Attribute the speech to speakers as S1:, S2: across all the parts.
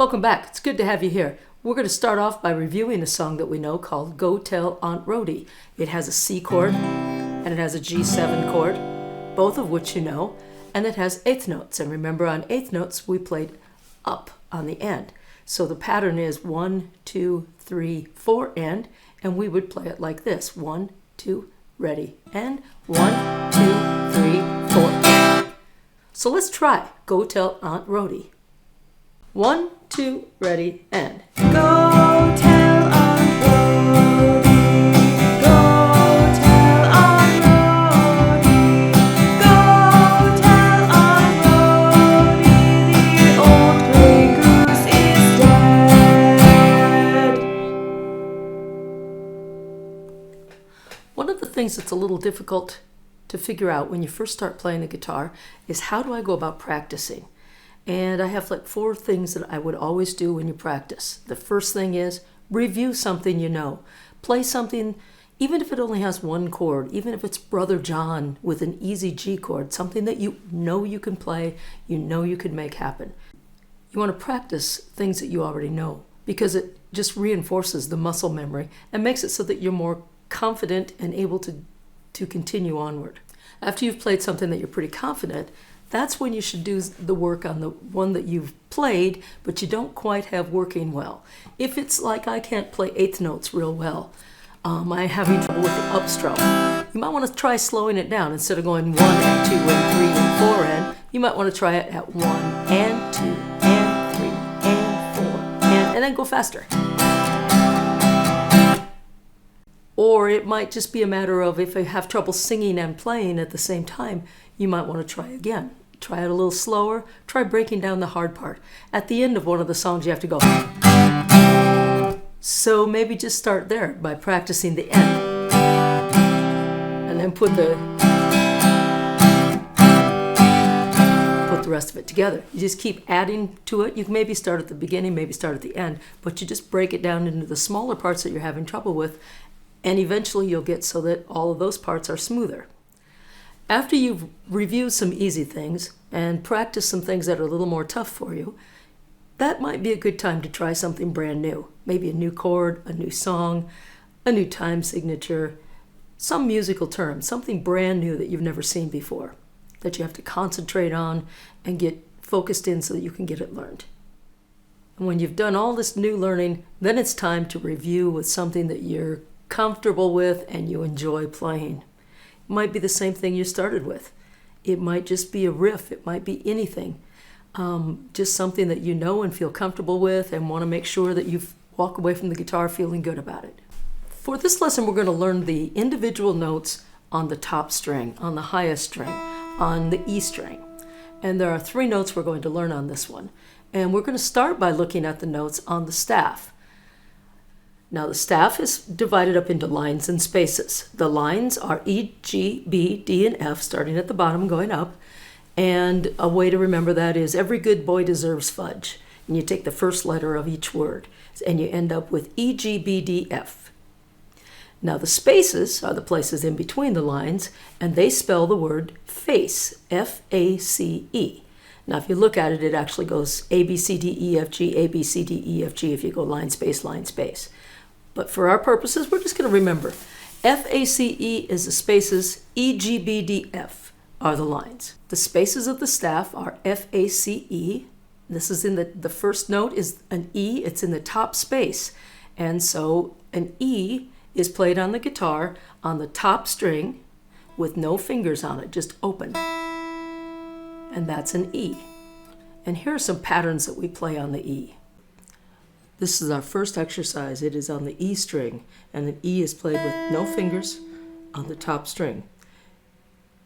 S1: Welcome back. It's good to have you here. We're going to start off by reviewing a song that we know called Go Tell Aunt Rhody. It has a C chord and it has a G7 chord, both of which you know, and it has eighth notes. And remember, on eighth notes, we played up on the end. So the pattern is 1, 2, 3, 4, and we would play it like this. 1, 2, ready, and 1, 2, 3, 4, and. So let's try Go Tell Aunt Rhody. 1, 2, ready, and.
S2: Go tell Aunt Rhody, go tell Aunt Rhody, go tell Aunt Rhody, the old grey goose is dead.
S1: One of the things that's a little difficult to figure out when you first start playing the guitar is how do I go about practicing? And I have like 4 things that I would always do when you practice. The first thing is review something you know. Play something, even if it only has 1 chord, even if it's Brother John with an easy G chord, something that you know you can play, you know you can make happen. You want to practice things that you already know because it just reinforces the muscle memory and makes it so that you're more confident and able to continue onward. After you've played something that you're pretty confident, that's when you should do the work on the one that you've played, but you don't quite have working well. If it's like I can't play eighth notes real well, I'm having trouble with the upstrum, you might want to try slowing it down. Instead of going 1 and 2 and 3 and 4 and, you might want to try it at 1 and 2 and 3 and 4 and then go faster. Or it might just be a matter of if you have trouble singing and playing at the same time, you might want to try again. Try it a little slower. Try breaking down the hard part. At the end of one of the songs, you have to go. So maybe just start there by practicing the end. And then put the rest of it together. You just keep adding to it. You can maybe start at the beginning, maybe start at the end, but you just break it down into the smaller parts that you're having trouble with, and eventually you'll get so that all of those parts are smoother. After you've reviewed some easy things and practiced some things that are a little more tough for you, that might be a good time to try something brand new. Maybe a new chord, a new song, a new time signature, some musical term, something brand new that you've never seen before, that you have to concentrate on and get focused in so that you can get it learned. And when you've done all this new learning, then it's time to review with something that you're comfortable with and you enjoy playing. It might be the same thing you started with. It might just be a riff. It might be anything. Just something that you know and feel comfortable with and want to make sure that you walk away from the guitar feeling good about it. For this lesson, we're going to learn the individual notes on the top string, on the highest string, on the E string. And there are 3 notes we're going to learn on this one. And we're going to start by looking at the notes on the staff. Now the staff is divided up into lines and spaces. The lines are E, G, B, D, and F, starting at the bottom going up. And a way to remember that is every good boy deserves fudge. And you take the first letter of each word, and you end up with E, G, B, D, F. Now the spaces are the places in between the lines, and they spell the word face, F-A-C-E. Now if you look at it, it actually goes A, B, C, D, E, F, G, A, B, C, D, E, F, G if you go line, space, line, space. But for our purposes, we're just going to remember F-A-C-E is the spaces, E, G, B, D, F are the lines. The spaces of the staff are F-A-C-E. This is in the first note is an E, it's in the top space. And so an E is played on the guitar on the top string with no fingers on it, just open. And that's an E. And here are some patterns that we play on the E. This is our first exercise. It is on the E string, and an E is played with no fingers on the top string.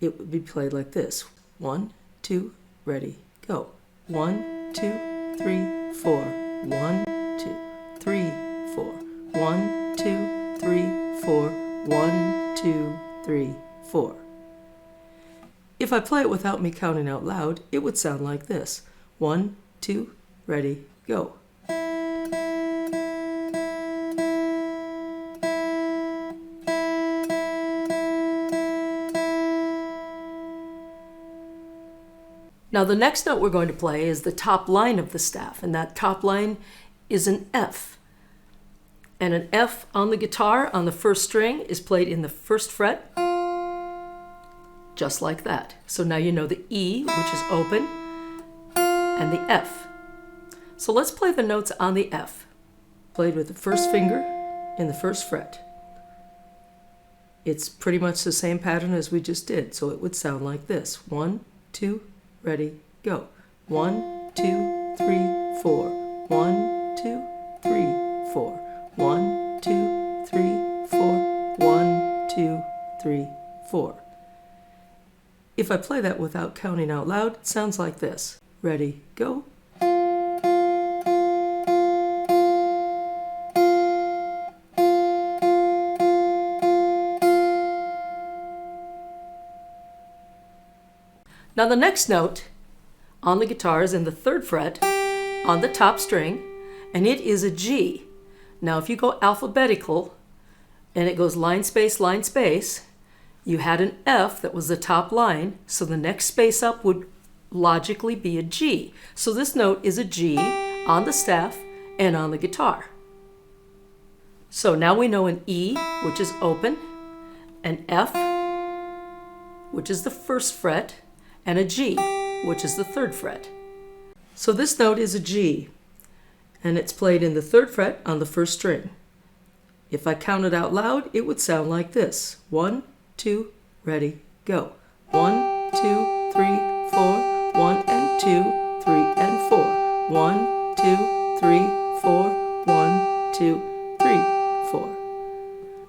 S1: It would be played like this. 1, 2, ready, go. 1, 2, 3, 4. 1, 2, 3, 4. 1, 2, 3, 4. 1, 2, 3, 4. If I play it without me counting out loud, it would sound like this. 1, 2, ready, go. Now the next note we're going to play is the top line of the staff, and that top line is an F. And an F on the guitar on the first string is played in the first fret, just like that. So now you know the E, which is open, and the F. So let's play the notes on the F, played with the first finger in the first fret. It's pretty much the same pattern as we just did, so it would sound like this. 1, 2, ready, go. 1, 2, 3, 4. 1, 2, 3, 4. 1, 2, 3, 4. 1, 2, 3, 4. If I play that without counting out loud, it sounds like this. Ready, go. Now the next note on the guitar is in the third fret on the top string, and it is a G. Now if you go alphabetical and it goes line space, you had an F that was the top line, so the next space up would logically be a G. So this note is a G on the staff and on the guitar. So now we know an E, which is open, an F, which is the first fret, and a G, which is the third fret. So this note is a G, and it's played in the third fret on the first string. If I count it out loud, it would sound like this. 1, 2, ready, go. 1, 2, 3, 4. 1 and 2, 3 and 4. 1, 2, 3, 4. 1, 2, 3, 4.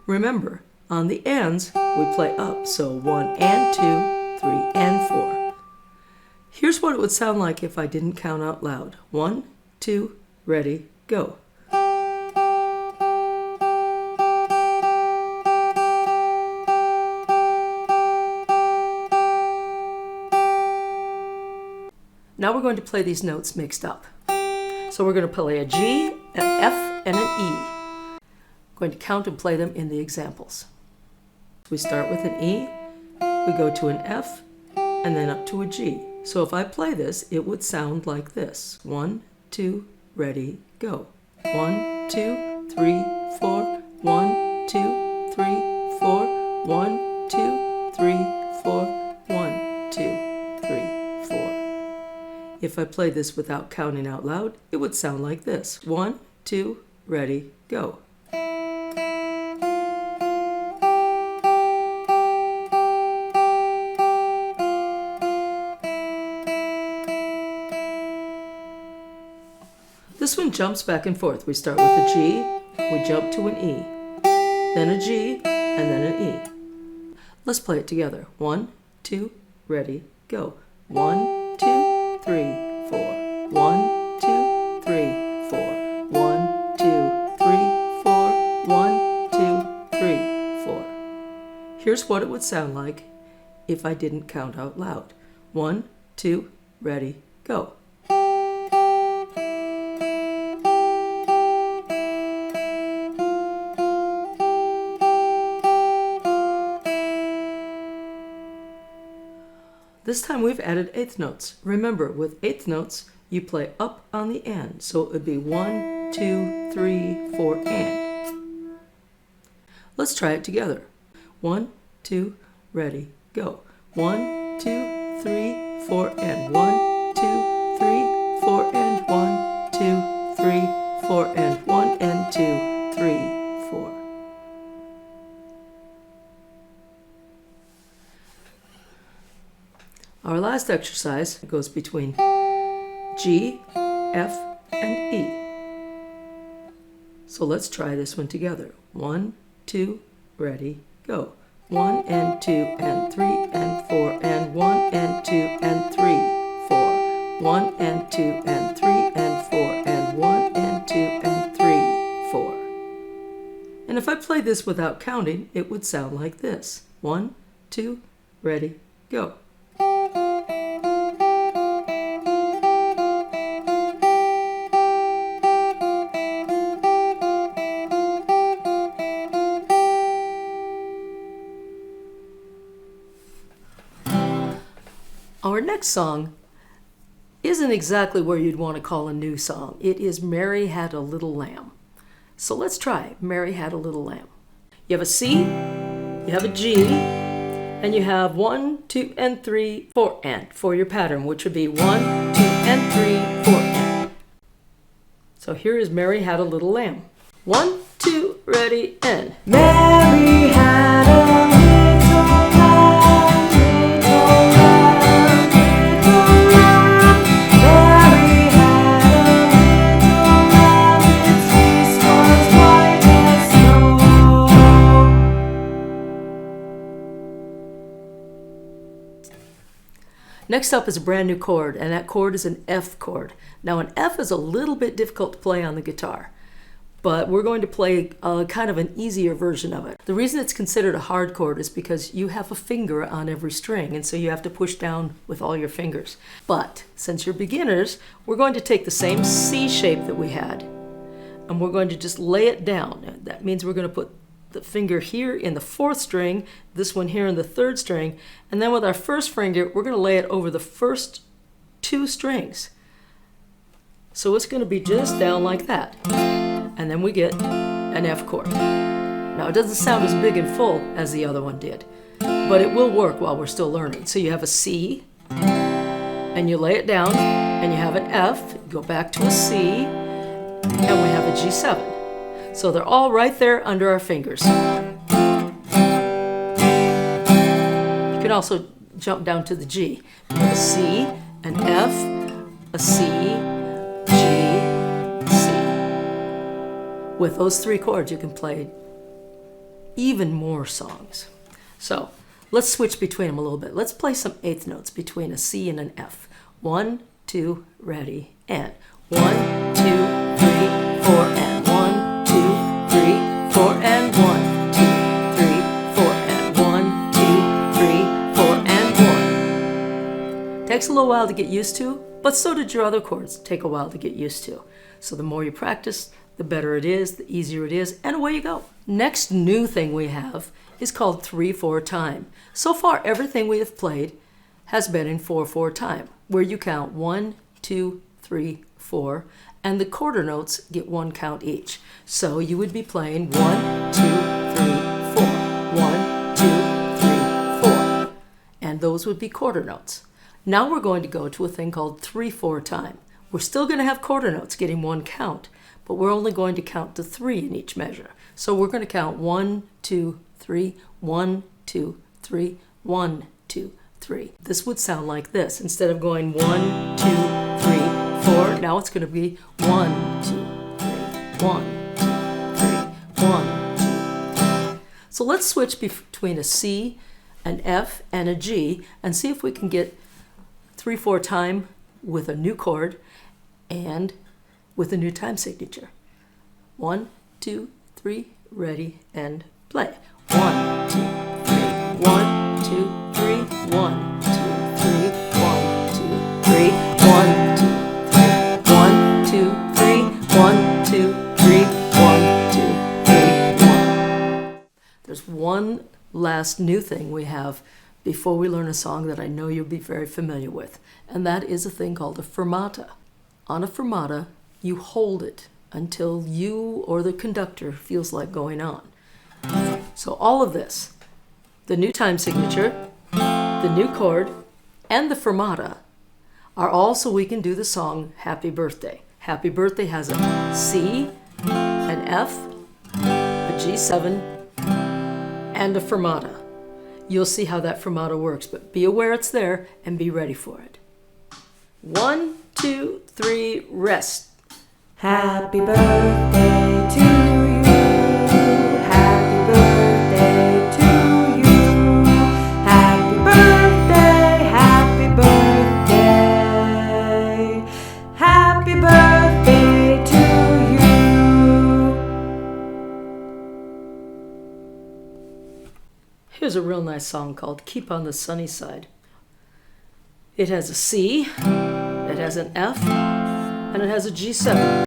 S1: Remember, on the ends, we play up, so 1 and 2, 3 and 4. Here's what it would sound like if I didn't count out loud. 1, 2, ready, go. Now we're going to play these notes mixed up. So we're going to play a G, an F, and an E. I'm going to count and play them in the examples. We start with an E, we go to an F, and then up to a G. So if I play this, it would sound like this. 1, 2, ready, go. 1, 2, 3, 4. 1, 2, 3, 4. 1, 2, 3, 4. 1, 2, 3, 4. If I play this without counting out loud, it would sound like this. 1, 2, ready, go. This one jumps back and forth. We start with a G, we jump to an E, then a G, and then an E. Let's play it together. 1, 2, ready, go. 1, 2, 3, 4. 1, 2, 3, 4. 1, 2, 3, 4. 1, 2, 3, 4. Here's what it would sound like if I didn't count out loud. 1, 2, ready, go. This time we've added eighth notes. Remember, with eighth notes, you play up on the end. So it would be 1, 2, 3, 4, and. Let's try it together. 1, 2, ready, go. 1, 2, 3, 4, and 1, 2, 3, 4, and 1, 2, 3, 4, and 1, and 2, 3, 4. Our last exercise goes between G, F, and E. So let's try this one together. 1, 2, ready, go. 1 and 2 and 3 and 4 and 1 and 2 and 3, 4. 1 and 2 and 3 and 4 and 1 and 2 and 3, 4. And if I play this without counting, it would sound like this. 1, 2, ready, go. Our next song isn't exactly where you'd want to call a new song. It is Mary Had a Little Lamb. So let's try Mary Had a Little Lamb. You have a C, you have a G, and you have 1, 2, and 3, 4 and for your pattern, which would be 1, 2, and 3, 4 and. So here is Mary Had a Little Lamb. 1, 2, ready, and.
S2: Mary had a little lamb, little lamb, little lamb. Mary had a little lamb, its fleece was white as snow.
S1: Next up is a brand new chord, and that chord is an F chord. Now an F is a little bit difficult to play on the guitar, but we're going to play kind of an easier version of it. The reason it's considered a hard chord is because you have a finger on every string, and so you have to push down with all your fingers. But since you're beginners, we're going to take the same C shape that we had, and we're going to just lay it down. That means we're going to put the finger here in the 4th string, this one here in the 3rd string, and then with our first finger, we're going to lay it over the first 2 strings. So it's going to be just down like that. And then we get an F chord. Now it doesn't sound as big and full as the other one did, but it will work while we're still learning. So you have a C, and you lay it down, and you have an F, you go back to a C, and we have a G7. So they're all right there under our fingers. You can also jump down to the G. You have a C, an F, a C, G, C. With those 3 chords, you can play even more songs. So let's switch between them a little bit. Let's play some 8th notes between a C and an F. 1, 2, ready, and 1, 2, 3, 4, and 1, 2, 3, 4, and 1, 2, 3, 4, and 1, 2, 3, 4, and 1. Takes a little while to get used to, but so did your other chords take a while to get used to. So the more you practice, the better it is, the easier it is, and away you go. Next new thing we have is called 3/4 time. So far, everything we have played has been in 4/4 time, where you count 1, 2, 3, 4, and the quarter notes get 1 count each. So you would be playing 1, 2, 3, 4, 1, 2, 3, 4, and those would be quarter notes. Now we're going to go to a thing called 3/4 time. We're still going to have quarter notes getting 1 count, but we're only going to count to 3 in each measure. So we're going to count 1, 2, 3, 1, 2, 3, 1, 2, 3. This would sound like this. Instead of going 1, 2, 3, 4, now it's going to be 1, 2, 3, 1, 2, 3, 1, 2, 3. So let's switch between a C, an F, and a G and see if we can get 3/4 time with a new chord and with a new time signature. 1, 2, 3, ready, and play. 1, 2, 3, 1, 2, 3, 1, 2, 3, 1, 2, 3, 1, 2, 3, 1, 2, 3, 1, 2, 3, 1, 2, 3, 1. There's one last new thing we have before we learn a song that I know you'll be very familiar with, and that is a thing called a fermata. On a fermata, you hold it until you or the conductor feels like going on. So all of this, the new time signature, the new chord, and the fermata are all so we can do the song Happy Birthday. Happy Birthday has a C, an F, a G7, and a fermata. You'll see how that fermata works, but be aware it's there and be ready for it. 1, 2, 3, rest.
S2: Happy birthday to you. Happy birthday to you. Happy birthday, happy birthday. Happy birthday to you.
S1: Here's a real nice song called Keep on the Sunny Side. It has a C, it has an F, and it has a G7.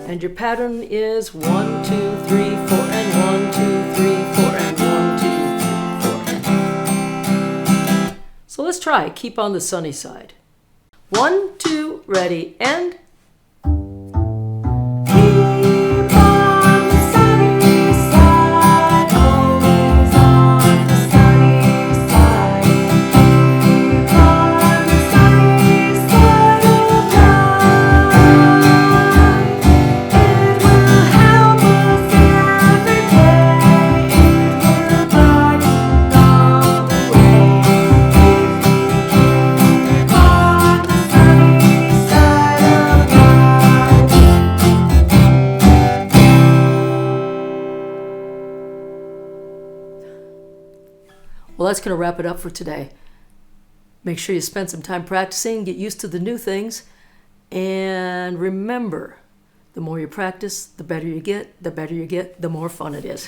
S1: And your pattern is 1, 2, 3, 4, and 1, 2, 3, 4, and 1, 2, 3, 4. So let's try Keep on the Sunny Side. 1, 2, ready, and
S2: Keep on the sunny side, always on the sunny side. Keep on the sunny side of life. It will help us every day. It will brighten all the way. If we keep on the sunny side of life.
S1: well, that's going to wrap it up for today. Make sure you spend some time practicing, get used to the new things, and remember, the more you practice, the better you get, the more fun it is.